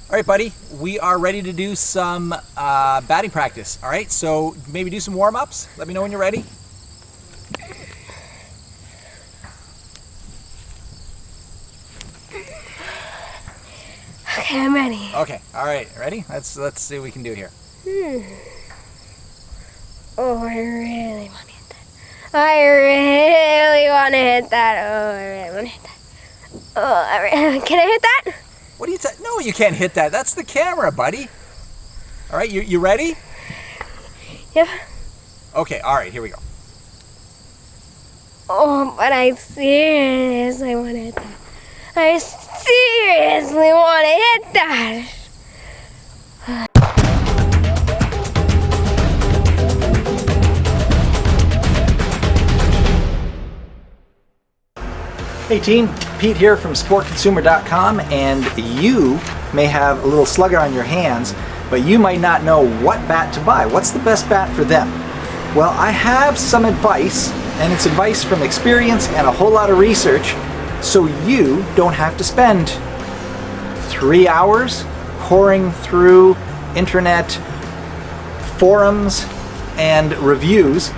All right, buddy, we are ready to do some batting practice. All right, so maybe do some warm-ups. Let me know when you're ready. Okay, I'm ready. Okay, all right, ready? Let's see what we can do here. Oh, I really want to hit that. I really want to hit that. Oh, I really want to hit that. Oh, can I hit that? What are you saying? No, you can't hit that. That's the camera, buddy. All right, you ready? Yep. Okay, all right, here we go. Oh, but I seriously want to hit that. I seriously want to hit that. Hey team, Pete here from sportconsumer.com, and you may have a little slugger on your hands, but you might not know what bat to buy. What's the best bat for them? Well, I have some advice, and it's advice from experience and a whole lot of research, so you don't have to spend 3 hours pouring through internet forums and reviews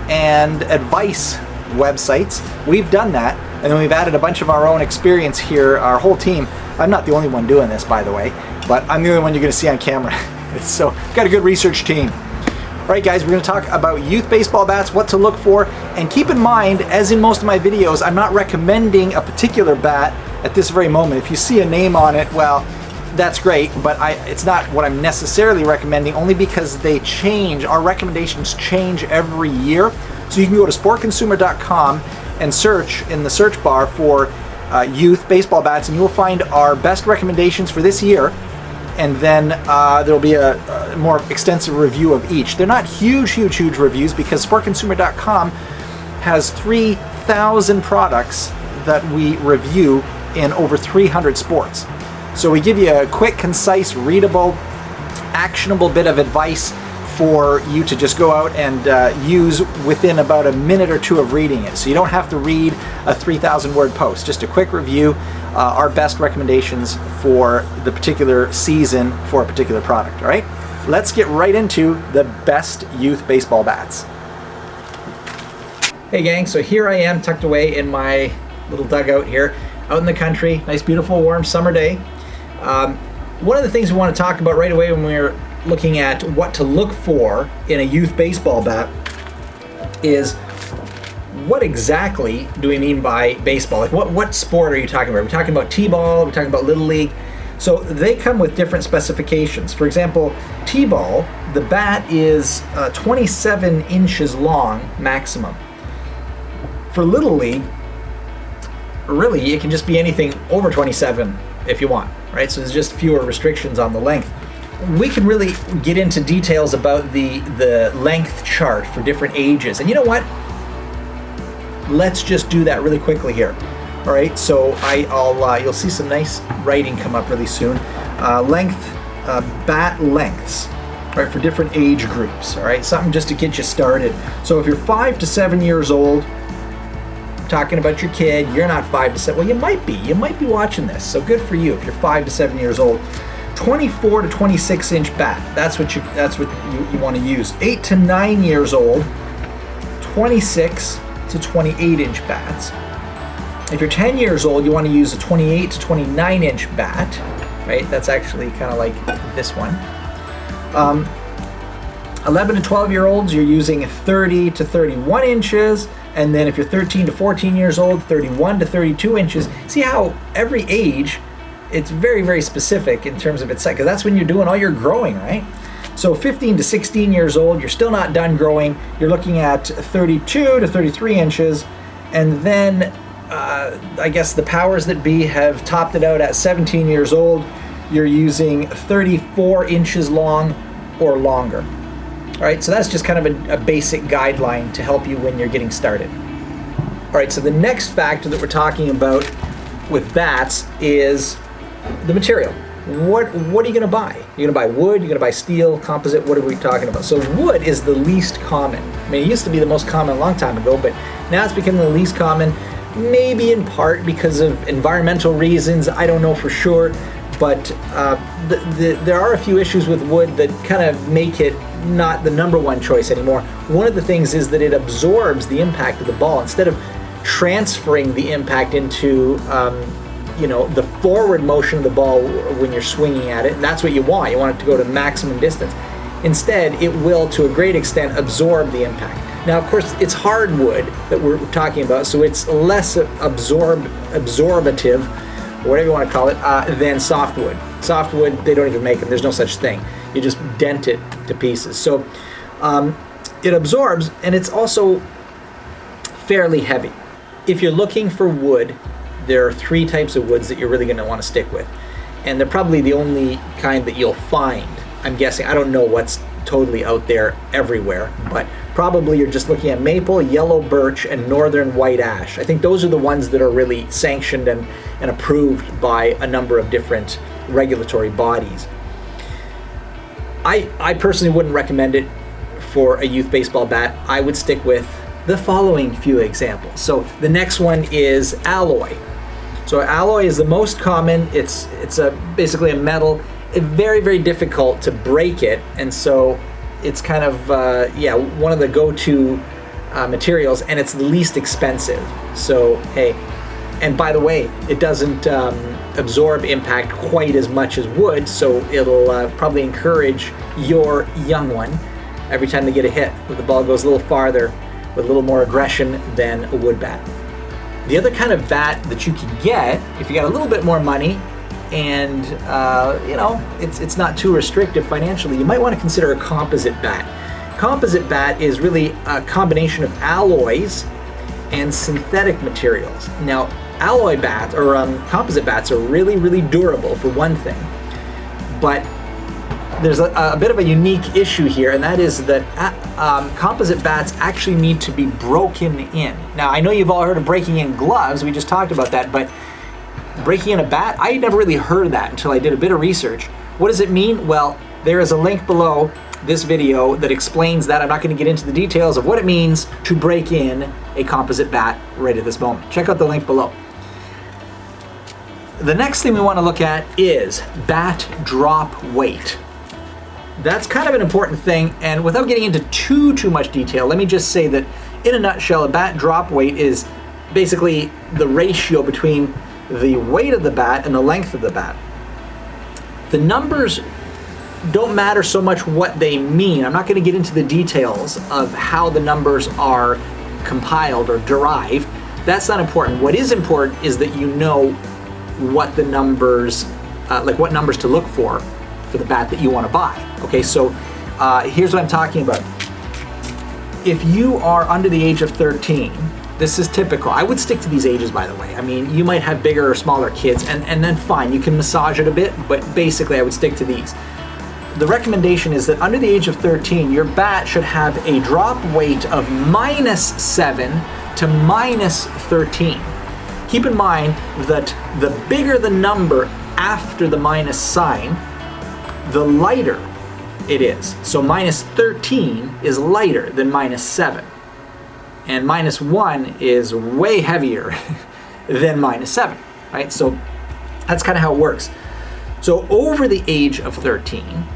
and advice websites. We've done that, and then we've added a bunch of our own experience here, our whole team. I'm not the only one doing this, by the way, but I'm the only one you're going to see on camera. So, got a good research team. All right, guys, we're going to talk about youth baseball bats, what to look for, and keep in mind, as in most of my videos, I'm not recommending a particular bat at this very moment. If you see a name on it, well, that's great, but it's not what I'm necessarily recommending, only because they change. Our recommendations change every year. So you can go to sportconsumer.com and search in the search bar for youth baseball bats, and you will find our best recommendations for this year, and then there will be a more extensive review of each. They're not huge reviews, because sportconsumer.com has 3,000 products that we review in over 300 sports. So we give you a quick, concise, readable, actionable bit of advice for you to just go out and use within about a minute or two of reading it. So you don't have to read a 3,000 word post, just a quick review, our best recommendations for the particular season for a particular product, all right? Let's get right into the best youth baseball bats. Hey gang, so here I am tucked away in my little dugout here, out in the country, nice beautiful warm summer day. One of the things we want to talk about right away when we're looking at what to look for in a youth baseball bat is, what exactly do we mean by baseball? Like what sport are you talking about? Are we talking about t-ball? Are we talking about little league? So they come with different specifications. For example, t-ball, the bat is 27 inches long maximum. For little league, really it can just be anything over 27 if you want, right? So there's just fewer restrictions on the length. We can really get into details about the length chart for different ages. And you know what? Let's just do that really quickly here. All right, so you'll see some nice writing come up really soon. Bat lengths, right, for different age groups. All right, something just to get you started. So if you're 5 to 7 years old, talking about your kid, you're not 5 to 7. Well, you might be watching this. So good for you if you're 5 to 7 years old. 24 to 26 inch bat. That's what you want to use. 8 to 9 years old, 26 to 28 inch bats. If you're 10 years old, you want to use a 28 to 29 inch bat, right? That's actually kind of like this one. 11 to 12 year olds, you're using 30 to 31 inches. And then if you're 13 to 14 years old, 31 to 32 inches. See how every age, it's very, very specific in terms of its size, because that's when you're doing all your growing, right? So 15 to 16 years old, you're still not done growing. You're looking at 32 to 33 inches. And then I guess the powers that be have topped it out at 17 years old. You're using 34 inches long or longer. All right, so that's just kind of a basic guideline to help you when you're getting started. All right, so the next factor that we're talking about with bats is the material. What are you going to buy? You're going to buy wood, you're going to buy steel, composite, what are we talking about? So wood is the least common. I mean, it used to be the most common a long time ago, but now it's becoming the least common, maybe in part because of environmental reasons, I don't know for sure. but there are a few issues with wood that kind of make it not the number one choice anymore. One of the things is that it absorbs the impact of the ball instead of transferring the impact into the forward motion of the ball when you're swinging at it. And that's what you want. You want it to go to maximum distance. Instead, it will, to a great extent, absorb the impact. Now, of course, it's hardwood that we're talking about, so it's less absorbative, or whatever you want to call it, than softwood. Softwood, they don't even make them. There's no such thing. You just dent it to pieces. So it absorbs, and it's also fairly heavy. If you're looking for wood, there are 3 types of woods that you're really going to want to stick with. And they're probably the only kind that you'll find. I'm guessing. I don't know what's totally out there everywhere, but probably you're just looking at maple, yellow birch, and northern white ash. I think those are the ones that are really sanctioned and approved by a number of different regulatory bodies. I personally wouldn't recommend it for a youth baseball bat. I would stick with the following few examples. So the next one is alloy. So alloy is the most common. It's basically a metal. It's very, very difficult to break it, and so it's kind of one of the go-to materials, and it's the least expensive. So hey, and by the way, it doesn't absorb impact quite as much as wood, so it'll probably encourage your young one every time they get a hit. The ball goes a little farther with a little more aggression than a wood bat. The other kind of bat that you can get, if you got a little bit more money, and it's not too restrictive financially, you might want to consider a composite bat. Composite bat is really a combination of alloys and synthetic materials. Now, alloy bats or composite bats are really, really durable for one thing, but there's a bit of a unique issue here, and that is that composite bats actually need to be broken in. Now, I know you've all heard of breaking in gloves. We just talked about that, but breaking in a bat, I never really heard of that until I did a bit of research. What does it mean? Well, there is a link below this video that explains that. I'm not going to get into the details of what it means to break in a composite bat right at this moment. Check out the link below. The next thing we want to look at is bat drop weight. That's kind of an important thing, and without getting into too much detail, let me just say that in a nutshell, a bat drop weight is basically the ratio between the weight of the bat and the length of the bat. The numbers don't matter so much what they mean. I'm not going to get into the details of how the numbers are compiled or derived. That's not important. What is important is that you know what the numbers, what numbers to look for the bat that you want to buy. Okay, so here's what I'm talking about. If you are under the age of 13, this is typical. I would stick to these ages, by the way. I mean, you might have bigger or smaller kids, and then fine, you can massage it a bit, but basically I would stick to these. The recommendation is that under the age of 13, your bat should have a drop weight of -7 to -13. Keep in mind that the bigger the number after the minus sign, the lighter it is. So -13 is lighter than -7. And -1 is way heavier than -7, right? So that's kind of how it works. So over the age of 13,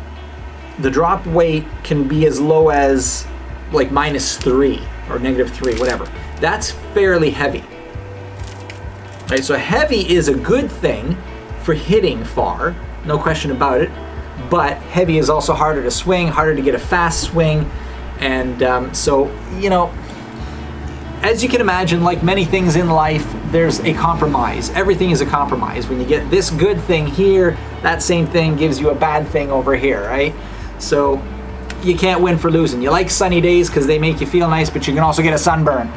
the drop weight can be as low as like -3 or -3, whatever. That's fairly heavy. Right? So heavy is a good thing for hitting far, no question about it, but heavy is also harder to swing, harder to get a fast swing, and so, as you can imagine, like many things in life, there's a compromise. Everything is a compromise. When you get this good thing here, that same thing gives you a bad thing over here, right? So you can't win for losing. You like sunny days because they make you feel nice, but you can also get a sunburn.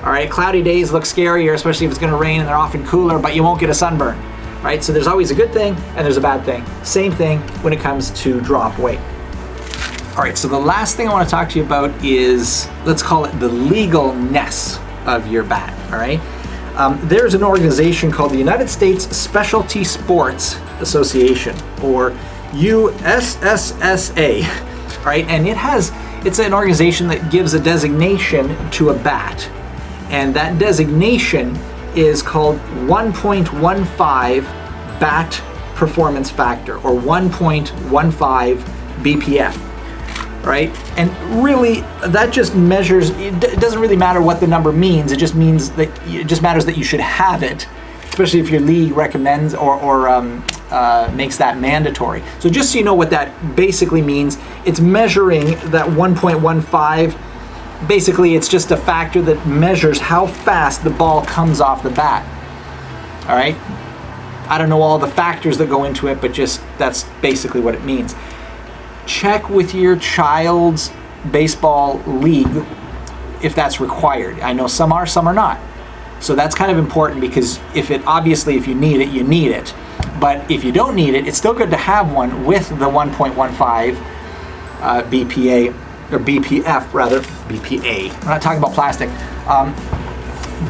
All right, cloudy days look scarier, especially if it's going to rain, and they're often cooler, but you won't get a sunburn, right? So there's always a good thing and there's a bad thing. Same thing when it comes to drop weight. All right, so the last thing I want to talk to you about is, let's call it the legalness of your bat, all right? There's an organization called the United States Specialty Sports Association, or USSSA, right? And it's an organization that gives a designation to a bat, and that designation is called 1.15 bat performance factor, or 1.15 BPF. Right? And really, that just measures, it doesn't really matter what the number means, it just means that, it just matters that you should have it, especially if your league recommends or makes that mandatory. So just so you know what that basically means, it's measuring that 1.15. Basically, it's just a factor that measures how fast the ball comes off the bat. All right? I don't know all the factors that go into it, but just that's basically what it means. Check with your child's baseball league if that's required. I know some are, some are not. So that's kind of important, because if you need it, you need it. But if you don't need it, it's still good to have one with the 1.15 BPA, or BPF rather, BPA. We're not talking about plastic.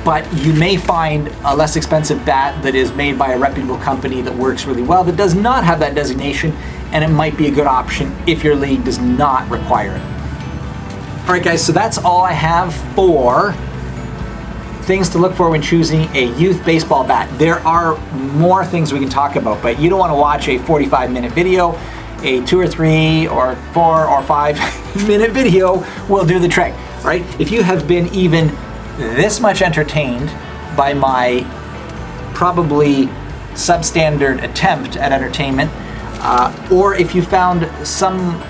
But you may find a less expensive bat that is made by a reputable company that works really well, that does not have that designation, and it might be a good option if your league does not require it. All right, guys, so that's all I have for things to look for when choosing a youth baseball bat. There are more things we can talk about, but you don't want to watch a 45-minute video. A 2 or 3 or 4 or 5 minute video will do the trick, right? If you have been even this much entertained by my probably substandard attempt at entertainment, or if you found some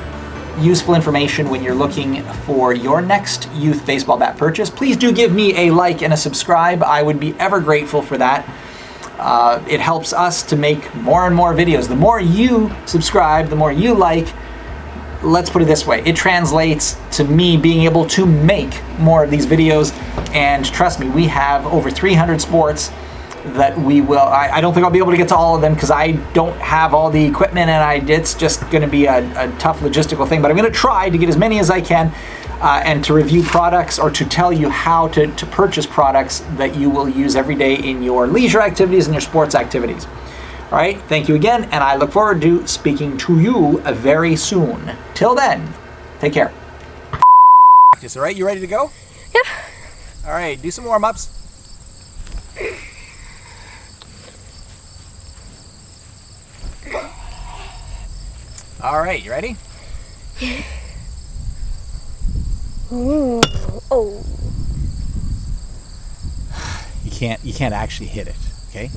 useful information when you're looking for your next youth baseball bat purchase, please do give me a like and a subscribe. I would be ever grateful for that. It helps us to make more and more videos. The more you subscribe, the more you like, let's put it this way, it translates to me being able to make more of these videos. And trust me, we have over 300 sports that we will, I don't think I'll be able to get to all of them because I don't have all the equipment, and it's just going to be a tough logistical thing, but I'm going to try to get as many as I can, and to review products, or to tell you how to purchase products that you will use every day in your leisure activities and your sports activities. All right, thank you again, and I look forward to speaking to you very soon. Till then, take care. All right, you ready to go? Yeah. All right, do some warm-ups. All right, you ready? Ooh. Oh. You can't actually hit it, okay?